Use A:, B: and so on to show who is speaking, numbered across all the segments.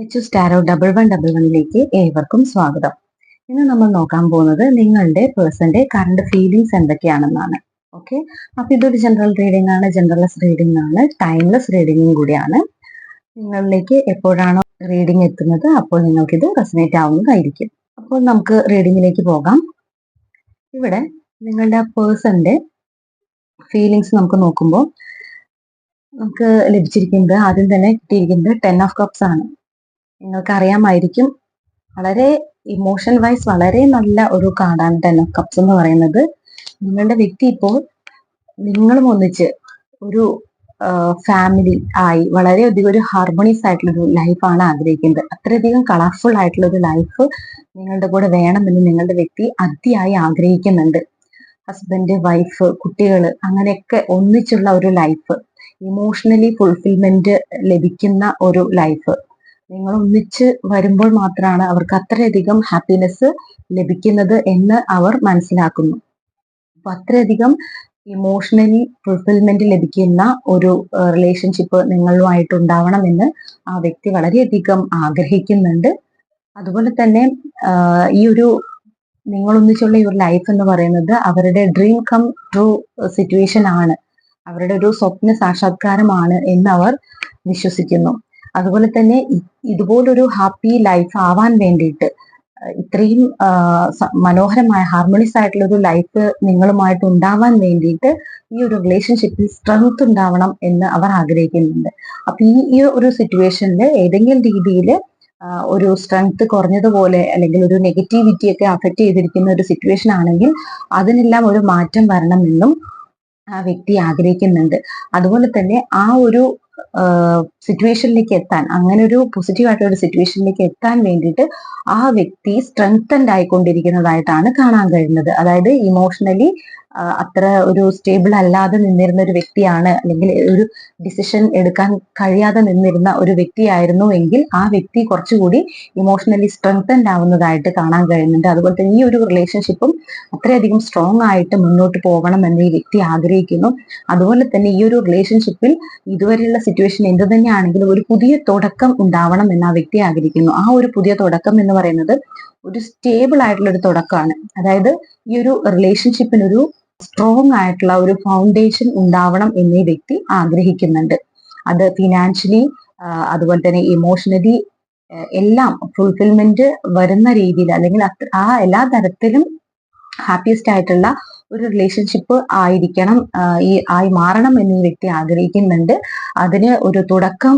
A: സ്റ്റാരോ 1111ലേക്ക് ഏവർക്കും സ്വാഗതം. ഇന്ന് നമ്മൾ നോക്കാൻ പോകുന്നത് നിങ്ങളുടെ പേഴ്സന്റെ കറണ്ട് ഫീലിങ്സ് എന്തൊക്കെയാണെന്നാണ്. ഓക്കെ, അപ്പൊ ഇതൊരു ജനറൽ റീഡിംഗ് ആണ്, ജനറൽലെസ് റീഡിംഗ് ആണ്, ടൈംലെസ് റീഡിംഗും കൂടിയാണ്. നിങ്ങളിലേക്ക് എപ്പോഴാണോ റീഡിംഗ് എത്തുന്നത് അപ്പോൾ നിങ്ങൾക്ക് ഇത് റെസനേറ്റ് ആവുന്നതായിരിക്കും. അപ്പോൾ നമുക്ക് റീഡിങ്ങിലേക്ക് പോകാം. ഇവിടെ നിങ്ങളുടെ പേഴ്സന്റെ ഫീലിങ്സ് നമുക്ക് നോക്കുമ്പോൾ നമുക്ക് ലഭിച്ചിരിക്കുന്നത്, ആദ്യം തന്നെ കിട്ടിയിരിക്കുന്നത് 10 ഓഫ് കപ്സ് ആണ്. നിങ്ങൾക്ക് അറിയാമായിരിക്കും, വളരെ ഇമോഷൻ വൈസ് വളരെ നല്ല ഒരു കാർഡാണ് 10 ഓഫ് കപ്സ് എന്ന് പറയുന്നത്. നിങ്ങളുടെ വ്യക്തി ഇപ്പോൾ നിങ്ങളും ഒന്നിച്ച് ഒരു ഫാമിലി ആയി വളരെയധികം ഒരു ഹാർമോണിയസ് ആയിട്ടുള്ളൊരു ലൈഫാണ് ആഗ്രഹിക്കുന്നത്. അത്രയധികം കളർഫുൾ ആയിട്ടുള്ള ഒരു ലൈഫ് നിങ്ങളുടെ കൂടെ വേണമെന്ന് നിങ്ങളുടെ വ്യക്തി അതിയായി ആഗ്രഹിക്കുന്നുണ്ട്. ഹസ്ബൻഡ്, വൈഫ്, കുട്ടികൾ, അങ്ങനെയൊക്കെ ഒന്നിച്ചുള്ള ഒരു ലൈഫ്, ഇമോഷണലി ഫുൾഫിൽമെന്റ് ലഭിക്കുന്ന ഒരു ലൈഫ്. നിങ്ങൾ ഒന്നിച്ച് വരുമ്പോൾ മാത്രമാണ് അവർക്ക് അത്രയധികം ഹാപ്പിനെസ് ലഭിക്കുന്നത് എന്ന് അവർ മനസ്സിലാക്കുന്നു. അപ്പൊ അത്രയധികം ഇമോഷണലി ഫുൾഫിൽമെന്റ് ലഭിക്കുന്ന ഒരു റിലേഷൻഷിപ്പ് നിങ്ങളുമായിട്ട് ഉണ്ടാവണമെന്ന് ആ വ്യക്തി വളരെയധികം ആഗ്രഹിക്കുന്നുണ്ട്. അതുപോലെ തന്നെ ഈ ഒരു നിങ്ങളൊന്നിച്ചുള്ള ഈ ഒരു ലൈഫ് എന്ന് പറയുന്നത് അവരുടെ ഡ്രീം കം ട്രൂ സിറ്റുവേഷൻ ആണ്, അവരുടെ ഒരു സ്വപ്ന സാക്ഷാത്കാരമാണ് എന്ന് അവർ വിശ്വസിക്കുന്നു. അതുപോലെ തന്നെ ഇതുപോലൊരു ഹാപ്പി ലൈഫ് ആവാൻ വേണ്ടിയിട്ട്, ഇത്രയും മനോഹരമായ ഹാർമോണിയസ് ആയിട്ടുള്ള ഒരു ലൈഫ് നിങ്ങളുമായിട്ട് ഉണ്ടാവാൻ വേണ്ടിയിട്ട് ഈ ഒരു റിലേഷൻഷിപ്പിൽ സ്ട്രെങ്ത് ഉണ്ടാവണം എന്ന് അവർ ആഗ്രഹിക്കുന്നുണ്ട്. അപ്പൊ ഈ ഒരു സിറ്റുവേഷനിൽ ഏതെങ്കിലും രീതിയിൽ ഒരു സ്ട്രെങ്ത് കുറഞ്ഞതുപോലെ അല്ലെങ്കിൽ ഒരു നെഗറ്റിവിറ്റി ഒക്കെ അഫക്റ്റ് ചെയ്തിരിക്കുന്ന ഒരു സിറ്റുവേഷൻ ആണെങ്കിൽ അതിനെല്ലാം ഒരു മാറ്റം വരണമെന്നും ആ വ്യക്തി ആഗ്രഹിക്കുന്നുണ്ട്. അതുപോലെ തന്നെ ആ ഒരു സിറ്റുവേഷനിലേക്ക് എത്താൻ, അങ്ങനെ ഒരു പോസിറ്റീവ് ആയിട്ടുള്ള ഒരു സിറ്റുവേഷനിലേക്ക് എത്താൻ വേണ്ടിയിട്ട് ആ വ്യക്തി സ്ട്രെങ്തൻഡ് ആയിക്കൊണ്ടിരിക്കുന്നതായിട്ടാണ് കാണാൻ കഴിയുന്നത്. അതായത് ഇമോഷണലി അത്ര ഒരു സ്റ്റേബിൾ അല്ലാതെ നിന്നിരുന്ന ഒരു വ്യക്തിയാണ്, അല്ലെങ്കിൽ ഒരു ഡിസിഷൻ എടുക്കാൻ കഴിയാതെ നിന്നിരുന്ന ഒരു വ്യക്തിയായിരുന്നു എങ്കിൽ ആ വ്യക്തി കുറച്ചുകൂടി ഇമോഷണലി സ്ട്രെങ്തൻഡ് ആവുന്നതായിട്ട് കാണാൻ കഴിയുന്നുണ്ട്. അതുപോലെ തന്നെ ഈ ഒരു റിലേഷൻഷിപ്പും അത്രയധികം സ്ട്രോങ് ആയിട്ട് മുന്നോട്ട് പോകണം എന്ന് ഈ വ്യക്തി ആഗ്രഹിക്കുന്നു. അതുപോലെ തന്നെ ഈ ഒരു റിലേഷൻഷിപ്പിൽ ഇതുവരെയുള്ള സിറ്റുവേഷൻ എന്ത് തന്നെയാണെങ്കിലും ഒരു പുതിയ തുടക്കം ഉണ്ടാവണം എന്ന് ആ വ്യക്തി ആഗ്രഹിക്കുന്നു. ആ ഒരു പുതിയ തുടക്കം എന്ന് പറയുന്നത് ഒരു സ്റ്റേബിൾ ആയിട്ടുള്ള ഒരു തുടക്കമാണ്. അതായത് ഈ ഒരു റിലേഷൻഷിപ്പിനൊരു സ്ട്രോങ് ആയിട്ടുള്ള ഒരു ഫൗണ്ടേഷൻ ഉണ്ടാവണം എന്ന് ഈ വ്യക്തി ആഗ്രഹിക്കുന്നുണ്ട്. അത് ഫിനാൻഷ്യലി അതുപോലെ തന്നെ ഇമോഷണലി എല്ലാം ഫുൾഫിൽമെന്റ് വരുന്ന രീതിയിൽ, അല്ലെങ്കിൽ ആ എല്ലാ തരത്തിലും ഹാപ്പിയസ്റ്റ് ആയിട്ടുള്ള ഒരു റിലേഷൻഷിപ്പ് ആയിരിക്കണം, ആയി മാറണം എന്ന് ഈ വ്യക്തി ആഗ്രഹിക്കുന്നുണ്ട്. അതിന് ഒരു തുടക്കം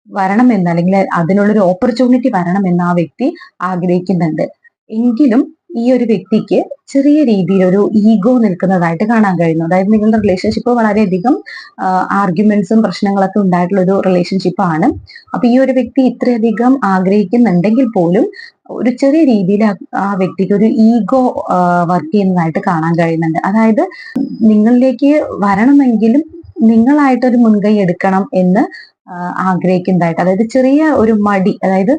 A: വരണമെന്ന്, അല്ലെങ്കിൽ അതിനുള്ളൊരു ഓപ്പർച്യൂണിറ്റി വരണമെന്ന് ആ വ്യക്തി ആഗ്രഹിക്കുന്നുണ്ട്. എങ്കിലും ഈ ഒരു വ്യക്തിക്ക് ചെറിയ രീതിയിൽ ഒരു ഈഗോ നിൽക്കുന്നതായിട്ട് കാണാൻ കഴിയുന്നു. അതായത് നിങ്ങളുടെ റിലേഷൻഷിപ്പ് വളരെയധികം ആർഗ്യുമെന്റ്സും പ്രശ്നങ്ങളൊക്കെ ഉണ്ടായിട്ടുള്ള ഒരു റിലേഷൻഷിപ്പ് ആണ്. അപ്പൊ ഈ ഒരു വ്യക്തി ഇത്രയധികം ആഗ്രഹിക്കുന്നുണ്ടെങ്കിൽ പോലും ഒരു ചെറിയ രീതിയിൽ ആ വ്യക്തിക്ക് ഒരു ഈഗോ വർക്ക് ചെയ്യുന്നതായിട്ട് കാണാൻ കഴിയുന്നുണ്ട്. അതായത് നിങ്ങളിലേക്ക് വരണമെങ്കിലും നിങ്ങളായിട്ടൊരു മുൻകൈ എടുക്കണം എന്ന് ആഗ്രഹിക്കുന്നതായിട്ട്, അതായത് ചെറിയ ഒരു മടി, അതായത്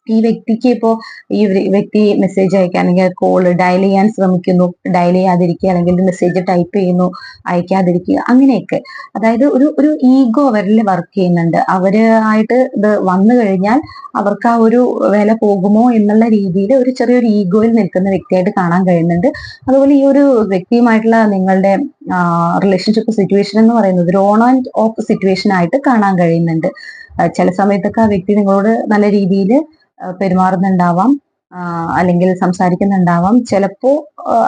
A: ഈ വ്യക്തിക്ക് ഇപ്പോ ഈ വ്യക്തി മെസ്സേജ് അയക്കുക അല്ലെങ്കിൽ കോള് ഡയൽ ചെയ്യാൻ ശ്രമിക്കുന്നു, ഡയൽ ചെയ്യാതിരിക്കുക, അല്ലെങ്കിൽ മെസ്സേജ് ടൈപ്പ് ചെയ്യുന്നു, അയക്കാതിരിക്കുക, അങ്ങനെയൊക്കെ. അതായത് ഒരു ഈഗോ അവരിൽ വർക്ക് ചെയ്യുന്നുണ്ട്. അവരായിട്ട് ഇത് വന്നു കഴിഞ്ഞാൽ അവർക്ക് ആ ഒരു വില പോകുമോ എന്നുള്ള രീതിയിൽ ഒരു ചെറിയൊരു ഈഗോയിൽ നിൽക്കുന്ന വ്യക്തിയായിട്ട് കാണാൻ കഴിയുന്നുണ്ട്. അതുപോലെ ഈ ഒരു വ്യക്തിയുമായിട്ടുള്ള നിങ്ങളുടെ റിലേഷൻഷിപ്പ് സിറ്റുവേഷൻ എന്ന് പറയുന്നത് ഒരു ഓൺ ആൻഡ് ഓഫ് സിറ്റുവേഷൻ ആയിട്ട് കാണാൻ കഴിയുന്നുണ്ട്. ചില സമയത്തൊക്കെ ആ വ്യക്തി നിങ്ങളോട് നല്ല രീതിയിൽ പെരുമാറുന്നുണ്ടാവാം, അല്ലെങ്കിൽ സംസാരിക്കുന്നുണ്ടാവാം, ചിലപ്പോ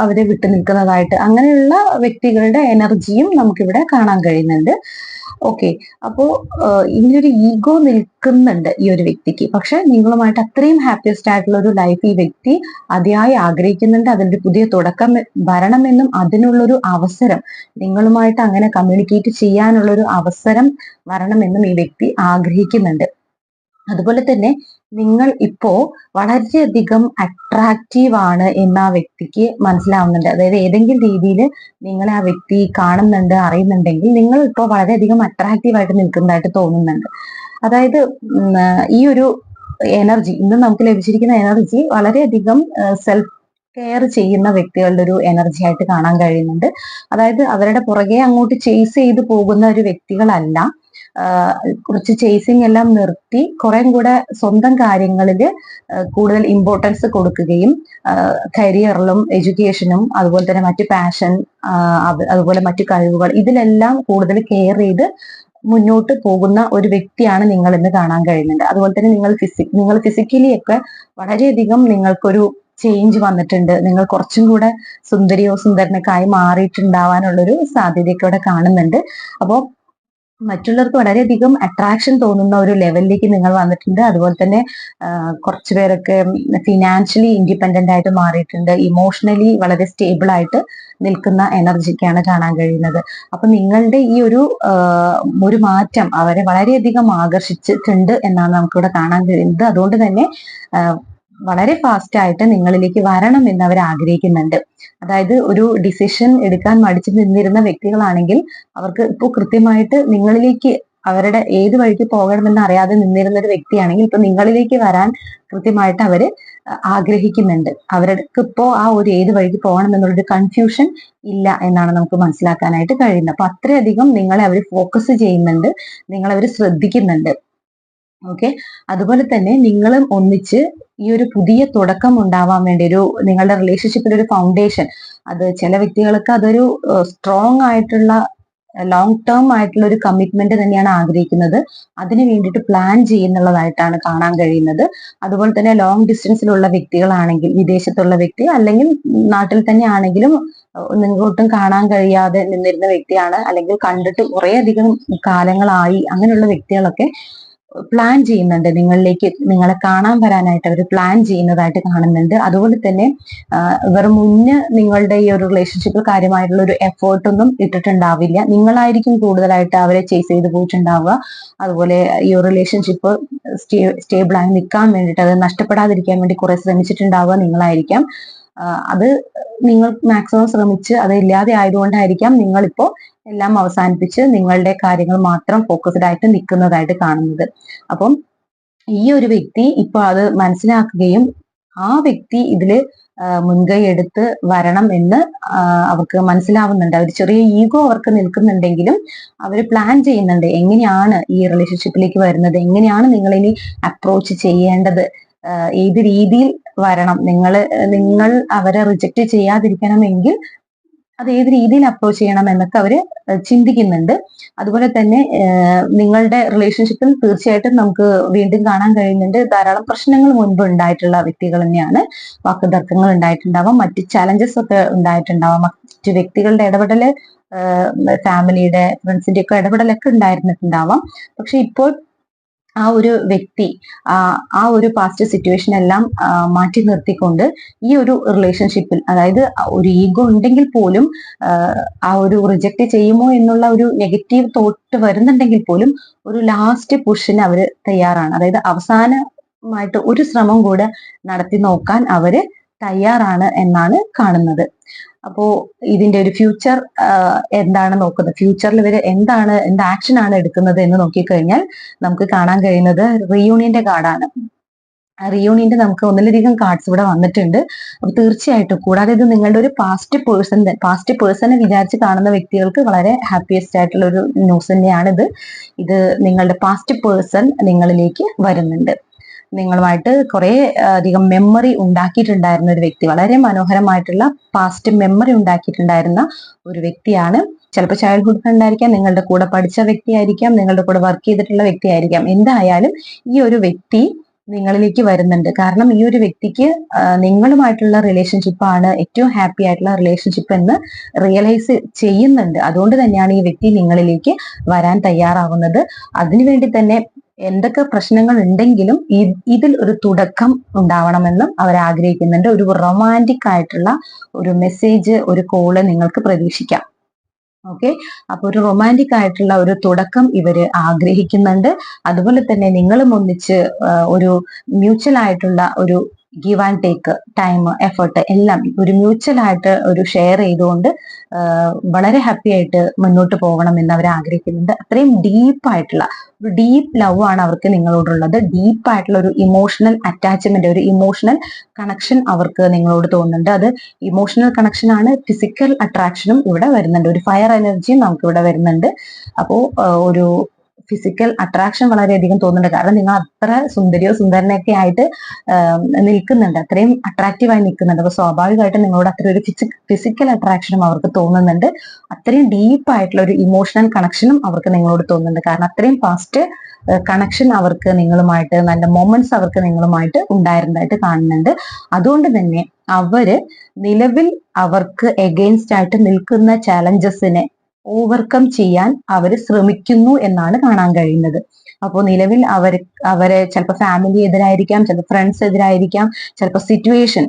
A: അവരെ വിട്ടു നിൽക്കുന്നതായിട്ട്, അങ്ങനെയുള്ള വ്യക്തികളുടെ എനർജിയും നമുക്കിവിടെ കാണാൻ കഴിയുന്നുണ്ട്. ഓക്കെ, അപ്പോ ഇങ്ങനൊരു ഈഗോ നിൽക്കുന്നുണ്ട് ഈ ഒരു വ്യക്തിക്ക്. പക്ഷെ നിങ്ങളുമായിട്ട് അത്രയും ഹാപ്പിയസ്റ്റ് ആയിട്ടുള്ള ഒരു ലൈഫ് ഈ വ്യക്തി അതിയായി ആഗ്രഹിക്കുന്നുണ്ട്. അതിന്റെ പുതിയ തുടക്കം വരണമെന്നും അതിനുള്ളൊരു അവസരം, നിങ്ങളുമായിട്ട് അങ്ങനെ കമ്മ്യൂണിക്കേറ്റ് ചെയ്യാനുള്ളൊരു അവസരം വരണമെന്നും ഈ വ്യക്തി ആഗ്രഹിക്കുന്നുണ്ട്. അതുപോലെ തന്നെ നിങ്ങൾ ഇപ്പോ വളരെയധികം അട്രാക്റ്റീവ് ആണ് എന്ന് ആ വ്യക്തിക്ക് മനസ്സിലാവുന്നുണ്ട്. അതായത് ഏതെങ്കിലും രീതിയിൽ നിങ്ങളെ ആ വ്യക്തി കാണുന്നുണ്ട്, അറിയുന്നുണ്ടെങ്കിൽ നിങ്ങൾ ഇപ്പോ വളരെയധികം അട്രാക്റ്റീവ് ആയിട്ട് നിൽക്കുന്നതായിട്ട് തോന്നുന്നുണ്ട്. അതായത് ഈ ഒരു എനർജി, ഇന്ന് നമുക്ക് ലഭിച്ചിരിക്കുന്ന എനർജി വളരെയധികം സെൽഫ് കെയർ ചെയ്യുന്ന വ്യക്തികളുടെ ഒരു എനർജി ആയിട്ട് കാണാൻ കഴിയുന്നുണ്ട്. അതായത് അവരുടെ പുറകെ അങ്ങോട്ട് ചേസ് ചെയ്ത് പോകുന്ന ഒരു വ്യക്തികളല്ല, കുറച്ച് ചേസിങ് എല്ലാം നിർത്തി കുറെ കൂടെ സ്വന്തം കാര്യങ്ങളിൽ കൂടുതൽ ഇമ്പോർട്ടൻസ് കൊടുക്കുകയും കരിയറിലും എഡ്യൂക്കേഷനും അതുപോലെ തന്നെ മറ്റു പാഷൻ അതുപോലെ മറ്റു കഴിവുകൾ ഇതിലെല്ലാം കൂടുതൽ കെയർ ചെയ്ത് മുന്നോട്ട് പോകുന്ന ഒരു വ്യക്തിയാണ് നിങ്ങൾ എന്ന് കാണാൻ കഴിയുന്നുണ്ട്. അതുപോലെ തന്നെ നിങ്ങൾ ഫിസിക്കലി ഒക്കെ വളരെയധികം നിങ്ങൾക്കൊരു ചേഞ്ച് വന്നിട്ടുണ്ട്. നിങ്ങൾ കുറച്ചും കൂടെ സുന്ദരിയോ സുന്ദരനൊക്കെ ആയി മാറിയിട്ടുണ്ടാവാനുള്ളൊരു സാധ്യതയൊക്കെ ഇവിടെ കാണുന്നുണ്ട്. അപ്പോൾ മറ്റുള്ളവർക്ക് വളരെയധികം അട്രാക്ഷൻ തോന്നുന്ന ഒരു ലെവലിലേക്ക് നിങ്ങൾ വന്നിട്ടുണ്ട്. അതുപോലെ തന്നെ കുറച്ചു പേരൊക്കെ ഫിനാൻഷ്യലി ഇൻഡിപെൻഡന്റ് ആയിട്ട് മാറിയിട്ടുണ്ട്. ഇമോഷണലി വളരെ സ്റ്റേബിൾ ആയിട്ട് നിൽക്കുന്ന എനർജിക്കാണ് കാണാൻ കഴിയുന്നത്. അപ്പൊ നിങ്ങളുടെ ഈ ഒരു മാറ്റം അവരെ വളരെയധികം ആകർഷിച്ചിട്ടുണ്ട് എന്നാണ് നമുക്കിവിടെ കാണാൻ കഴിയുന്നത്. അതുകൊണ്ട് തന്നെ വളരെ ഫാസ്റ്റ് ആയിട്ട് നിങ്ങളിലേക്ക് വരണം എന്ന് അവർ ആഗ്രഹിക്കുന്നുണ്ട്. അതായത് ഒരു ഡിസിഷൻ എടുക്കാൻ മടിച്ചു നിന്നിരുന്ന വ്യക്തികളാണെങ്കിൽ അവർക്ക് ഇപ്പോൾ കൃത്യമായിട്ട് നിങ്ങളിലേക്ക് അവരുടെ ഏത് വഴിക്ക് പോകണമെന്ന് അറിയാതെ നിന്നിരുന്ന ഒരു വ്യക്തിയാണെങ്കിൽ ഇപ്പൊ നിങ്ങളിലേക്ക് വരാൻ കൃത്യമായിട്ട് അവര് ആഗ്രഹിക്കുന്നുണ്ട്. അവർക്ക് ഇപ്പോ ആ ഒരു ഏത് വഴിക്ക് പോകണം എന്നുള്ളൊരു കൺഫ്യൂഷൻ ഇല്ല എന്നാണ് നമുക്ക് മനസ്സിലാക്കാനായിട്ട് കഴിയുന്നത്. അപ്പൊ അത്രയധികം നിങ്ങളെ അവർ ഫോക്കസ് ചെയ്യുന്നുണ്ട്, നിങ്ങളെ അവർ ശ്രദ്ധിക്കുന്നുണ്ട്. ഓക്കെ, അതുപോലെ തന്നെ നിങ്ങളും ഒന്നിച്ച് ഈ ഒരു പുതിയ തുടക്കം ഉണ്ടാവാൻ വേണ്ടി നിങ്ങളുടെ റിലേഷൻഷിപ്പിൽ ഒരു ഫൗണ്ടേഷൻ, അത് ചില വ്യക്തികൾക്ക് അതൊരു സ്ട്രോങ് ആയിട്ടുള്ള ലോങ് ടേം ആയിട്ടുള്ള ഒരു കമ്മിറ്റ്മെന്റ് തന്നെയാണ് ആഗ്രഹിക്കുന്നത്. അതിന് വേണ്ടിയിട്ട് പ്ലാൻ ചെയ്യുന്നുള്ളതായിട്ടാണ് കാണാൻ കഴിയുന്നത്. അതുപോലെ തന്നെ ലോങ് ഡിസ്റ്റൻസിലുള്ള വ്യക്തികളാണെങ്കിൽ, വിദേശത്തുള്ള വ്യക്തി അല്ലെങ്കിൽ നാട്ടിൽ തന്നെ ആണെങ്കിലും നിങ്ങോട്ടും കാണാൻ കഴിയാതെ നിന്നിരുന്ന വ്യക്തിയാണ്, അല്ലെങ്കിൽ കണ്ടിട്ട് കുറേയധികം കാലങ്ങളായി, അങ്ങനെയുള്ള വ്യക്തികളൊക്കെ പ്ലാൻ ചെയ്യുന്നുണ്ട് നിങ്ങളെ കാണാൻ വരാനായിട്ട് അവർ പ്ലാൻ ചെയ്യുന്നതായിട്ട് കാണുന്നുണ്ട്. അതുപോലെ തന്നെ ഇവർ മുന്നേ നിങ്ങളുടെ ഈ ഒരു റിലേഷൻഷിപ്പിൽ കാര്യമായിട്ടുള്ള ഒരു എഫേർട്ടൊന്നും ഇട്ടിട്ടുണ്ടാവില്ല. നിങ്ങളായിരിക്കും കൂടുതലായിട്ട് അവരെ ചേസ് ചെയ്ത് പോയിട്ടുണ്ടാവുക. അതുപോലെ ഈ ഒരു റിലേഷൻഷിപ്പ് സ്റ്റേബിളായി നിൽക്കാൻ വേണ്ടിയിട്ട്, അത് നഷ്ടപ്പെടാതിരിക്കാൻ വേണ്ടി കുറെ ശ്രമിച്ചിട്ടുണ്ടാവുക നിങ്ങളായിരിക്കാം. അത് നിങ്ങൾ മാക്സിമം ശ്രമിച്ച് അത് ഇല്ലാതെ ആയതുകൊണ്ടായിരിക്കാം നിങ്ങളിപ്പോ എല്ലാം അവസാനിപ്പിച്ച് നിങ്ങളുടെ കാര്യങ്ങൾ മാത്രം ഫോക്കസ്ഡ് ആയിട്ട് നിൽക്കുന്നതായിട്ട് കാണുന്നത്. അപ്പം ഈ ഒരു വ്യക്തി ഇപ്പൊ അത് മനസ്സിലാക്കുകയും ആ വ്യക്തി ഇതില് മുൻകൈ എടുത്ത് വരണം എന്ന് അവർക്ക് മനസ്സിലാവുന്നുണ്ട്. അവർ ചെറിയ ഈഗോ അവർക്ക് നിൽക്കുന്നുണ്ടെങ്കിലും അവർ പ്ലാൻ ചെയ്യുന്നുണ്ട് എങ്ങനെയാണ് ഈ റിലേഷൻഷിപ്പിലേക്ക് വരുന്നത്, എങ്ങനെയാണ് നിങ്ങൾ ഇനി അപ്രോച്ച് ചെയ്യേണ്ടത്, ഏത് രീതിയിൽ വരണം, നിങ്ങൾ അവരെ റിജക്റ്റ് ചെയ്യാതിരിക്കണമെങ്കിൽ അത് ഏത് രീതിയിൽ അപ്രോച്ച് ചെയ്യണം എന്നൊക്കെ അവര് ചിന്തിക്കുന്നുണ്ട്. അതുപോലെ തന്നെ നിങ്ങളുടെ റിലേഷൻഷിപ്പിൽ തീർച്ചയായിട്ടും നമുക്ക് വീണ്ടും കാണാൻ കഴിയുന്നുണ്ട് ധാരാളം പ്രശ്നങ്ങൾ മുൻപ് ഉണ്ടായിട്ടുള്ള വ്യക്തികൾ തന്നെയാണ്. വാക്കുതർക്കങ്ങൾ ഉണ്ടായിട്ടുണ്ടാവാം, മറ്റ് ചലഞ്ചസ് ഒക്കെ ഉണ്ടായിട്ടുണ്ടാവാം, മറ്റു വ്യക്തികളുടെ ഇടപെടല്, ഫാമിലിയുടെ ഫ്രണ്ട്സിന്റെ ഒക്കെ ഇടപെടലൊക്കെ ഉണ്ടായിരുന്നിട്ടുണ്ടാവാം. പക്ഷെ ഇപ്പോൾ ആ ഒരു വ്യക്തി ആ ഒരു പാസ്റ്റ് സിറ്റുവേഷൻ എല്ലാം മാറ്റി നിർത്തിക്കൊണ്ട് ഈ ഒരു റിലേഷൻഷിപ്പിൽ, അതായത് ഒരു ഈഗോ ഉണ്ടെങ്കിൽ പോലും ആ ഒരു റിജക്റ്റ് ചെയ്യുമോ എന്നുള്ള ഒരു നെഗറ്റീവ് തോട്ട് വരുന്നുണ്ടെങ്കിൽ പോലും ഒരു ലാസ്റ്റ് പുഷിന് അവര് തയ്യാറാണ്. അതായത് അവസാനമായിട്ട് ഒരു ശ്രമം കൂടെ നടത്തി നോക്കാൻ അവര് തയ്യാറാണ് എന്നാണ് കാണുന്നത്. അപ്പോ ഇതിന്റെ ഒരു ഫ്യൂച്ചർ എന്താണ് നോക്കുന്നത്, ഫ്യൂച്ചറിൽ ഇവര് എന്ത് ആക്ഷൻ ആണ് എടുക്കുന്നത് എന്ന് നോക്കിക്കഴിഞ്ഞാൽ നമുക്ക് കാണാൻ കഴിയുന്നത് റീയൂണിയന്റെ കാർഡാണ്. റീയൂണിയന്റെ നമുക്ക് ഒന്നിലധികം കാർഡ്സ് ഇവിടെ വന്നിട്ടുണ്ട്. അപ്പൊ തീർച്ചയായിട്ടും, കൂടാതെ ഇത് നിങ്ങളുടെ ഒരു പാസ്റ്റ് പേഴ്സണെ വിചാരിച്ച് കാണുന്ന വ്യക്തികൾക്ക് വളരെ ഹാപ്പിയസ്റ്റ് ആയിട്ടുള്ള ഒരു ന്യൂസ് തന്നെയാണ് ഇത് നിങ്ങളുടെ പാസ്റ്റ് പേഴ്സൺ നിങ്ങളിലേക്ക് വരുന്നുണ്ട്. നിങ്ങളുമായിട്ട് കുറെ അധികം മെമ്മറി ഉണ്ടാക്കിയിട്ടുണ്ടായിരുന്ന ഒരു വ്യക്തി, വളരെ മനോഹരമായിട്ടുള്ള പാസ്റ്റ് മെമ്മറി ഉണ്ടാക്കിയിട്ടുണ്ടായിരുന്ന ഒരു വ്യക്തിയാണ്. ചിലപ്പോൾ ചൈൽഡ്ഹുഡ് ഫ്രണ്ട് ആയിരിക്കാം, നിങ്ങളുടെ കൂടെ പഠിച്ച വ്യക്തിയായിരിക്കാം, നിങ്ങളുടെ കൂടെ വർക്ക് ചെയ്തിട്ടുള്ള വ്യക്തിയായിരിക്കാം. എന്തായാലും ഈ ഒരു വ്യക്തി നിങ്ങളിലേക്ക് വരുന്നുണ്ട്. കാരണം ഈ ഒരു വ്യക്തിക്ക് നിങ്ങളുമായിട്ടുള്ള റിലേഷൻഷിപ്പാണ് ഏറ്റവും ഹാപ്പി ആയിട്ടുള്ള റിലേഷൻഷിപ്പ് എന്ന് റിയലൈസ് ചെയ്യുന്നുണ്ട്. അതുകൊണ്ട് തന്നെയാണ് ഈ വ്യക്തി നിങ്ങളിലേക്ക് വരാൻ തയ്യാറാവുന്നത്. അതിനുവേണ്ടി തന്നെ എന്തൊക്കെ പ്രശ്നങ്ങൾ ഉണ്ടെങ്കിലും ഇതിൽ ഒരു തുടക്കം ഉണ്ടാവണമെന്നും അവർ ആഗ്രഹിക്കുന്നുണ്ട്. ഒരു റൊമാൻറ്റിക് ആയിട്ടുള്ള ഒരു മെസ്സേജ്, ഒരു കോള് നിങ്ങൾക്ക് പ്രതീക്ഷിക്കാം. ഓക്കെ, അപ്പൊ ഒരു റൊമാൻറ്റിക് ആയിട്ടുള്ള ഒരു തുടക്കം ഇവര് ആഗ്രഹിക്കുന്നുണ്ട്. അതുപോലെ തന്നെ നിങ്ങളും ഒന്നിച്ച് ഒരു മ്യൂച്വൽ ആയിട്ടുള്ള ഒരു give and take, time, effort എല്ലാം ഒരു മ്യൂച്വൽ ആയിട്ട് ഒരു ഷെയർ ചെയ്തുകൊണ്ട് വളരെ ഹാപ്പി ആയിട്ട് മുന്നോട്ട് പോകണം എന്ന് അവർ ആഗ്രഹിക്കുന്നുണ്ട്. അത്രയും ഡീപ്പായിട്ടുള്ള ഒരു ഡീപ്പ് ലവ് ആണ് അവർക്ക് നിങ്ങളോടുള്ളത്. ഡീപ്പായിട്ടുള്ള ഒരു ഇമോഷണൽ അറ്റാച്ച്മെന്റ്, ഒരു ഇമോഷണൽ കണക്ഷൻ അവർക്ക് നിങ്ങളോട് തോന്നുന്നുണ്ട്. അത് ഇമോഷണൽ കണക്ഷൻ ആണ്. ഫിസിക്കൽ അട്രാക്ഷനും ഇവിടെ വരുന്നുണ്ട്, ഒരു ഫയർ എനർജിയും നമുക്ക് ഇവിടെ വരുന്നുണ്ട്. അപ്പോൾ ഒരു ഫിസിക്കൽ അട്രാക്ഷൻ വളരെയധികം തോന്നുന്നുണ്ട്. കാരണം നിങ്ങൾ അത്ര സുന്ദരിയോ സുന്ദരനൊക്കെ ആയിട്ട് നിൽക്കുന്നുണ്ട്, അത്രയും അട്രാക്റ്റീവായി നിൽക്കുന്നുണ്ട്. അപ്പൊ സ്വാഭാവികമായിട്ടും നിങ്ങളോട് അത്ര ഒരു ഫിസിക്കൽ അട്രാക്ഷനും അവർക്ക് തോന്നുന്നുണ്ട്. അത്രയും ഡീപ്പ് ആയിട്ടുള്ള ഒരു ഇമോഷണൽ കണക്ഷനും അവർക്ക് നിങ്ങളോട് തോന്നുന്നുണ്ട്. കാരണം അത്രയും ഫാസ്റ്റ് കണക്ഷൻ അവർക്ക് നിങ്ങളുമായിട്ട്, നല്ല മൊമെന്റ്സ് അവർക്ക് നിങ്ങളുമായിട്ട് ഉണ്ടായിരുന്നതായിട്ട് കാണുന്നുണ്ട്. അതുകൊണ്ട് തന്നെ അവര് നിലവിൽ അവർക്ക് എഗെയിൻസ്റ്റ് ആയിട്ട് നിൽക്കുന്ന ചാലഞ്ചസിനെ ഓവർകം ചെയ്യാൻ അവർ ശ്രമിക്കുന്നു എന്നാണ് കാണാൻ കഴിയുന്നത്. അപ്പോൾ നിലവിൽ അവരെ ചിലപ്പോൾ ഫാമിലി എതിരായിരിക്കാം, ചിലപ്പോൾ ഫ്രണ്ട്സ് എതിരായിരിക്കാം, ചിലപ്പോൾ സിറ്റുവേഷൻ,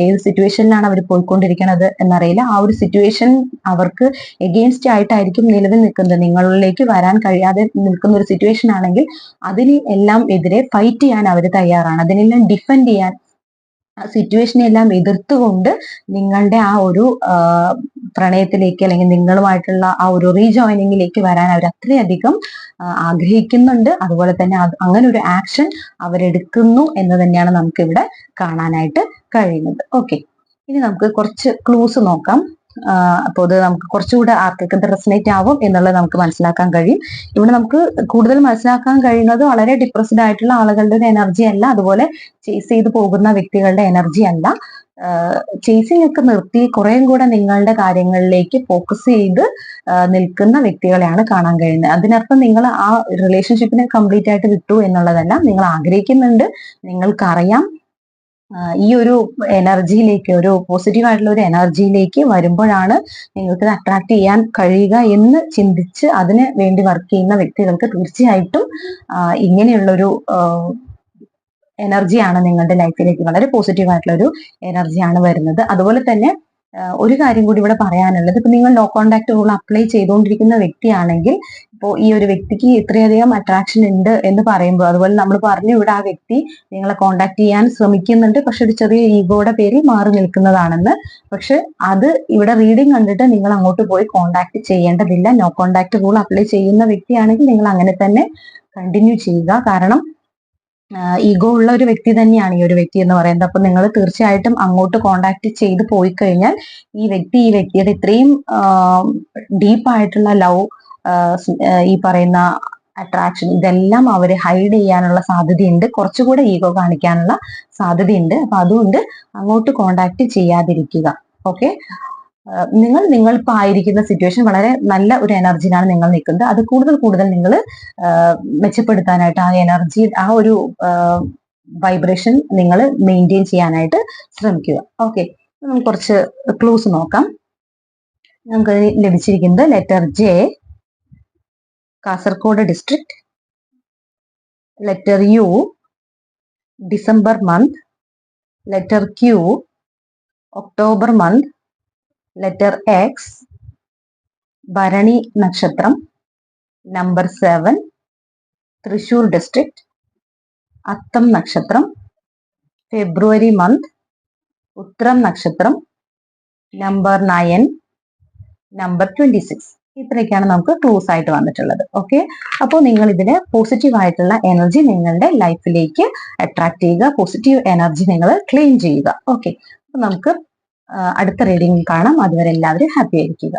A: ഏത് സിറ്റുവേഷനിലാണ് അവർ പോയിക്കൊണ്ടിരിക്കുന്നത് എന്നറിയില്ല. ആ ഒരു സിറ്റുവേഷൻ അവർക്ക് എഗെയിൻസ്റ്റ് ആയിട്ടായിരിക്കും നിലവിൽ നിൽക്കുന്നത്. നിങ്ങളിലേക്ക് വരാൻ കഴിയാതെ നിൽക്കുന്ന ഒരു സിറ്റുവേഷൻ ആണെങ്കിൽ അതിന് എല്ലാം എതിരെ ഫൈറ്റ് ചെയ്യാൻ അവർ തയ്യാറാണ്. അതിനെല്ലാം ഡിഫെൻഡ് ചെയ്യാൻ, സിറ്റുവേഷനെ എല്ലാം എതിർത്തുകൊണ്ട് നിങ്ങളുടെ ആ ഒരു പ്രണയത്തിലേക്ക് അല്ലെങ്കിൽ നിങ്ങളുമായിട്ടുള്ള ആ ഒരു റീജോയിനിങ്ങിലേക്ക് വരാൻ അവർ അത്രയധികം ആഗ്രഹിക്കുന്നുണ്ട്. അതുപോലെ തന്നെ അങ്ങനെ ഒരു ആക്ഷൻ അവരെടുക്കുന്നു എന്ന് തന്നെയാണ് നമുക്ക് ഇവിടെ കാണാനായിട്ട് കഴിയുന്നത്. ഓക്കെ, ഇനി നമുക്ക് കുറച്ച് ക്ലൂസ് നോക്കാം. അപ്പോൾ അത് നമുക്ക് കുറച്ചുകൂടെ ആർക്കൊക്കെ റെസനേറ്റ് ആവും എന്നുള്ളത് നമുക്ക് മനസ്സിലാക്കാൻ കഴിയും. ഇവിടെ നമുക്ക് കൂടുതൽ മനസ്സിലാക്കാൻ കഴിയുന്നത് വളരെ ഡിപ്രസ്ഡ് ആയിട്ടുള്ള ആളുകളുടെ ഒരു എനർജി അല്ല, അതുപോലെ ചേസ് ചെയ്ത് പോകുന്ന വ്യക്തികളുടെ എനർജി അല്ല. ചേസിംഗ് ഒക്കെ നിർത്തി കുറേയും കൂടെ നിങ്ങളുടെ കാര്യങ്ങളിലേക്ക് ഫോക്കസ് ചെയ്ത് നിൽക്കുന്ന വ്യക്തികളെയാണ് കാണാൻ കഴിയുന്നത്. അതിനർത്ഥം നിങ്ങൾ ആ റിലേഷൻഷിപ്പിനെ കംപ്ലീറ്റ് ആയിട്ട് വിട്ടു എന്നുള്ളതല്ല. നിങ്ങൾ ആഗ്രഹിക്കുന്നുണ്ട്, നിങ്ങൾക്കറിയാം ഈ ഒരു എനർജിയിലേക്ക്, ഒരു പോസിറ്റീവ് ആയിട്ടുള്ള ഒരു എനർജിയിലേക്ക് വരുമ്പോഴാണ് നിങ്ങൾക്ക് അട്രാക്ട് ചെയ്യാൻ കഴിയുക എന്ന് ചിന്തിച്ച് അതിന് വേണ്ടി വർക്ക് ചെയ്യുന്ന വ്യക്തികൾക്ക് തീർച്ചയായിട്ടും ഇങ്ങനെയുള്ളൊരു എനർജിയാണ് നിങ്ങളുടെ ലൈഫിലേക്ക്, വളരെ പോസിറ്റീവ് ആയിട്ടുള്ള ഒരു എനർജിയാണ് വരുന്നത്. അതുപോലെ തന്നെ ഒരു കാര്യം കൂടി ഇവിടെ പറയാനുള്ളത്, ഇപ്പൊ നിങ്ങൾ നോ കോണ്ടാക്ട് റൂൾ അപ്ലൈ ചെയ്തുകൊണ്ടിരിക്കുന്ന വ്യക്തിയാണെങ്കിൽ, ഇപ്പോൾ ഈ ഒരു വ്യക്തിക്ക് ഇത്രയധികം അട്രാക്ഷൻ ഉണ്ട് എന്ന് പറയുമ്പോൾ, അതുപോലെ നമ്മൾ പറഞ്ഞു ഇവിടെ ആ വ്യക്തി നിങ്ങളെ കോണ്ടാക്ട് ചെയ്യാൻ ശ്രമിക്കുന്നുണ്ട്, പക്ഷെ ഒരു ചെറിയ ഈഗോയുടെ പേരിൽ മാറി നിൽക്കുന്നതാണെന്ന്. പക്ഷെ അത് ഇവിടെ റീഡിംഗ് കണ്ടിട്ട് നിങ്ങൾ അങ്ങോട്ട് പോയി കോണ്ടാക്ട് ചെയ്യേണ്ടതില്ല. നോ കോണ്ടാക്ട് റൂൾ അപ്ലൈ ചെയ്യുന്ന വ്യക്തിയാണെങ്കിൽ നിങ്ങൾ അങ്ങനെ തന്നെ കണ്ടിന്യൂ ചെയ്യുക. കാരണം ഈഗോ ഉള്ള ഒരു വ്യക്തി തന്നെയാണ് ഈ ഒരു വ്യക്തി എന്ന് പറയുന്നത്. അപ്പൊ നിങ്ങൾ തീർച്ചയായിട്ടും അങ്ങോട്ട് കോണ്ടാക്ട് ചെയ്ത് പോയി കഴിഞ്ഞാൽ ഈ വ്യക്തിയുടെ ഇത്രയും ഡീപ്പായിട്ടുള്ള ലവ്, ഈ പറയുന്ന അട്രാക്ഷൻ, ഇതെല്ലാം അവര് ഹൈഡ് ചെയ്യാനുള്ള സാധ്യതയുണ്ട്, കുറച്ചുകൂടെ ഈഗോ കാണിക്കാനുള്ള സാധ്യതയുണ്ട്. അപ്പൊ അതുകൊണ്ട് അങ്ങോട്ട് കോണ്ടാക്ട് ചെയ്യാതിരിക്കുക. ഓക്കെ, നിങ്ങൾ ഇപ്പൊ ആയിരിക്കുന്ന സിറ്റുവേഷൻ വളരെ നല്ല ഒരു എനർജിയിലാണ് നിങ്ങൾ നിൽക്കുന്നത്. അത് കൂടുതൽ നിങ്ങൾ മെച്ചപ്പെടുത്താനായിട്ട് ആ എനർജി, ആ ഒരു വൈബ്രേഷൻ നിങ്ങൾ മെയിൻറ്റെയിൻ ചെയ്യാനായിട്ട് ശ്രമിക്കുക. ഓക്കെ, നമുക്ക് കുറച്ച് ക്ലൂസ് നോക്കാം. നമുക്ക് ലഭിച്ചിരിക്കുന്നത് letter J, Kasaragod district. Letter U, December month. Letter Q, October month. Letter X, ഭരണി നക്ഷത്രം. Number 7, Thrissur district. അത്തം നക്ഷത്രം. ഫെബ്രുവരി മന്ത്, ഉത്രം നക്ഷത്രം. Number 9, number 26. ഇത്രയൊക്കെയാണ് നമുക്ക് ക്ലൂസ് ആയിട്ട് വന്നിട്ടുള്ളത്. ഓക്കെ, അപ്പോൾ നിങ്ങൾ ഇതിന് പോസിറ്റീവ് ആയിട്ടുള്ള എനർജി നിങ്ങളുടെ ലൈഫിലേക്ക് അട്രാക്ട് ചെയ്യുക, പോസിറ്റീവ് എനർജി നിങ്ങൾ ക്ലെയിം ചെയ്യുക. ഓക്കെ, അപ്പൊ നമുക്ക് അടുത്ത റീഡിംഗ് കാണാം. അതുവരെ എല്ലാവരും ഹാപ്പി ആയിരിക്കുക.